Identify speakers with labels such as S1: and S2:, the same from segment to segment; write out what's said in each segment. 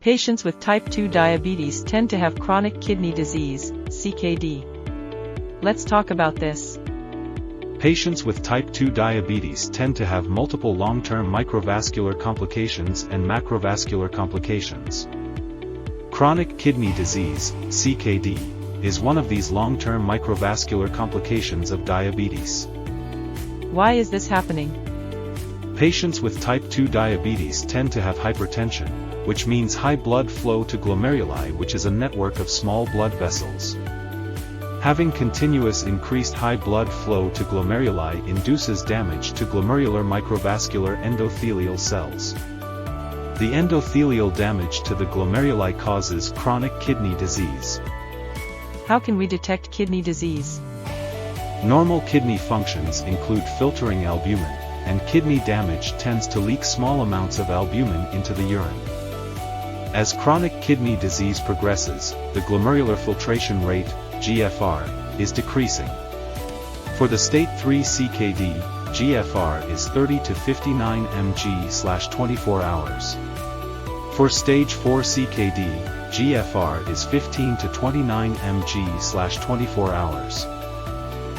S1: Patients with type 2 diabetes tend to have chronic kidney disease, CKD. Let's talk about this.
S2: Patients with type 2 diabetes tend to have multiple long-term microvascular complications and macrovascular complications. Chronic kidney disease, CKD, is one of these long-term microvascular complications of diabetes.
S1: Why is this happening?
S2: Patients with type 2 diabetes tend to have hypertension, which means high blood flow to glomeruli, which is a network of small blood vessels. Having continuous increased high blood flow to glomeruli induces damage to glomerular microvascular endothelial cells. The endothelial damage to the glomeruli causes chronic kidney disease.
S1: How can we detect kidney disease?
S2: Normal kidney functions include filtering albumin, and kidney damage tends to leak small amounts of albumin into the urine. As chronic kidney disease progresses, the glomerular filtration rate, GFR, is decreasing. For the state 3 CKD, GFR is 30 to 59 mg/24 hours. For stage 4 CKD, GFR is 15 to 29 mg/24 hours.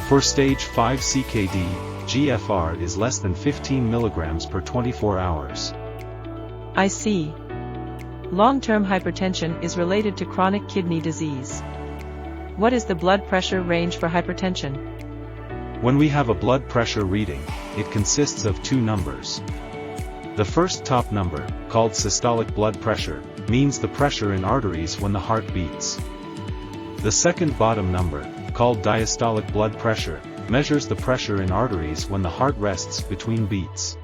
S2: For stage 5 CKD, GFR is less than 15 mg per 24 hours.
S1: I see. Long-term hypertension is related to chronic kidney disease. What is the blood pressure range for hypertension?
S2: When we have a blood pressure reading, it consists of two numbers. The first top number, called systolic blood pressure, means the pressure in arteries when the heart beats. The second bottom number, called diastolic blood pressure, measures the pressure in arteries when the heart rests between beats.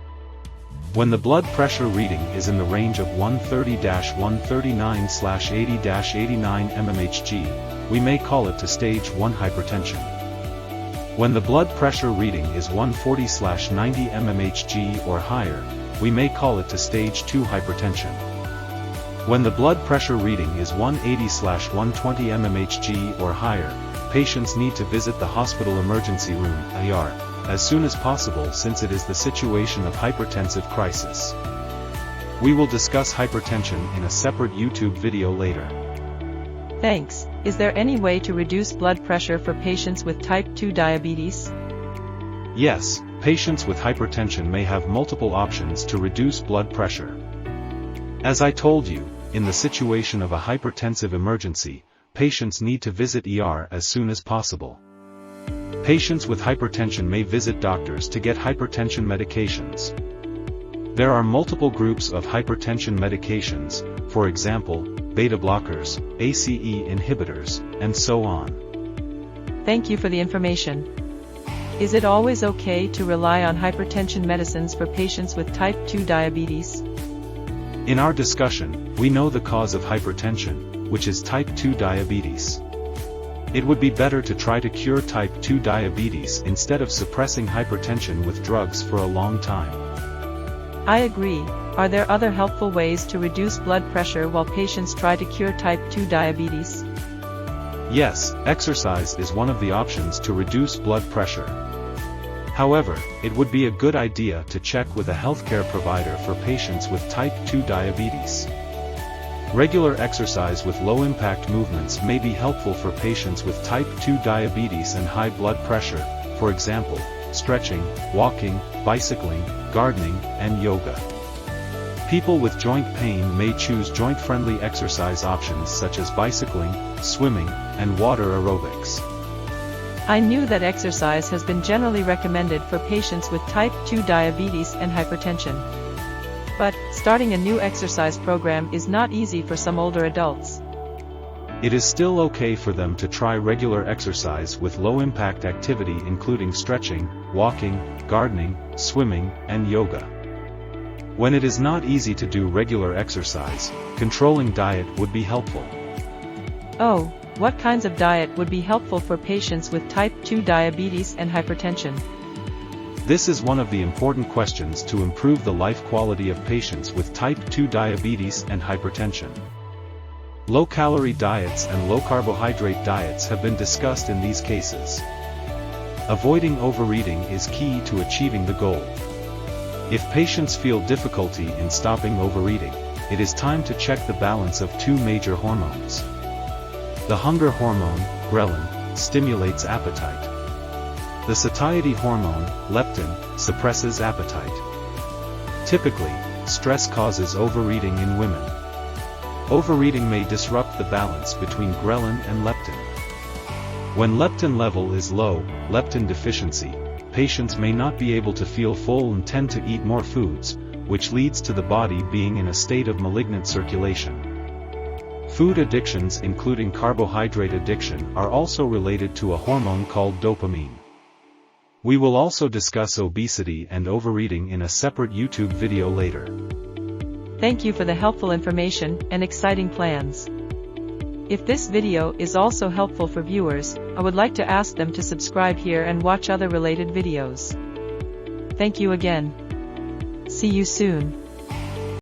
S2: When the blood pressure reading is in the range of 130-139/80-89 mmHg, we may call it to stage 1 hypertension. When the blood pressure reading is 140/90 mmHg or higher, we may call it to stage 2 hypertension. When the blood pressure reading is 180/120 mmHg or higher, patients need to visit the hospital emergency room, ER, as soon as possible, since it is the situation of hypertensive crisis. We will discuss hypertension in a separate YouTube video later.
S1: Thanks. Is there any way to reduce blood pressure for patients with type 2 diabetes?
S2: Yes, patients with hypertension may have multiple options to reduce blood pressure. As I told you, in the situation of a hypertensive emergency, patients need to visit ER as soon as possible. Patients with hypertension may visit doctors to get hypertension medications. There are multiple groups of hypertension medications, for example, beta blockers, ACE inhibitors, and so on.
S1: Thank you for the information. Is it always okay to rely on hypertension medicines for patients with type 2 diabetes?
S2: In our discussion, we know the cause of hypertension, which is type 2 diabetes. It would be better to try to cure type 2 diabetes instead of suppressing hypertension with drugs for a long time.
S1: I agree. Are there other helpful ways to reduce blood pressure while patients try to cure type 2 diabetes?
S2: Yes, exercise is one of the options to reduce blood pressure. However, it would be a good idea to check with a healthcare provider for patients with type 2 diabetes. Regular exercise with low-impact movements may be helpful for patients with type 2 diabetes and high blood pressure, for example, stretching, walking, bicycling, gardening, and yoga. People with joint pain may choose joint-friendly exercise options such as bicycling, swimming, and water aerobics.
S1: I knew that exercise has been generally recommended for patients with type 2 diabetes and hypertension. But, starting a new exercise program is not easy for some older adults.
S2: It is still okay for them to try regular exercise with low-impact activity including stretching, walking, gardening, swimming, and yoga. When it is not easy to do regular exercise, controlling diet would be helpful.
S1: Oh, what kinds of diet would be helpful for patients with type 2 diabetes and hypertension?
S2: This is one of the important questions to improve the life quality of patients with type 2 diabetes and hypertension. Low-calorie diets and low-carbohydrate diets have been discussed in these cases. Avoiding overeating is key to achieving the goal. If patients feel difficulty in stopping overeating, it is time to check the balance of two major hormones. The hunger hormone, ghrelin, stimulates appetite. The satiety hormone, leptin, suppresses appetite. Typically, stress causes overeating in women. Overeating may disrupt the balance between ghrelin and leptin. When leptin level is low, leptin deficiency, patients may not be able to feel full and tend to eat more foods, which leads to the body being in a state of malignant circulation. Food addictions including carbohydrate addiction are also related to a hormone called dopamine. We will also discuss obesity and overeating in a separate YouTube video later.
S1: Thank you for the helpful information and exciting plans. If this video is also helpful for viewers, I would like to ask them to subscribe here and watch other related videos. Thank you again. See you soon.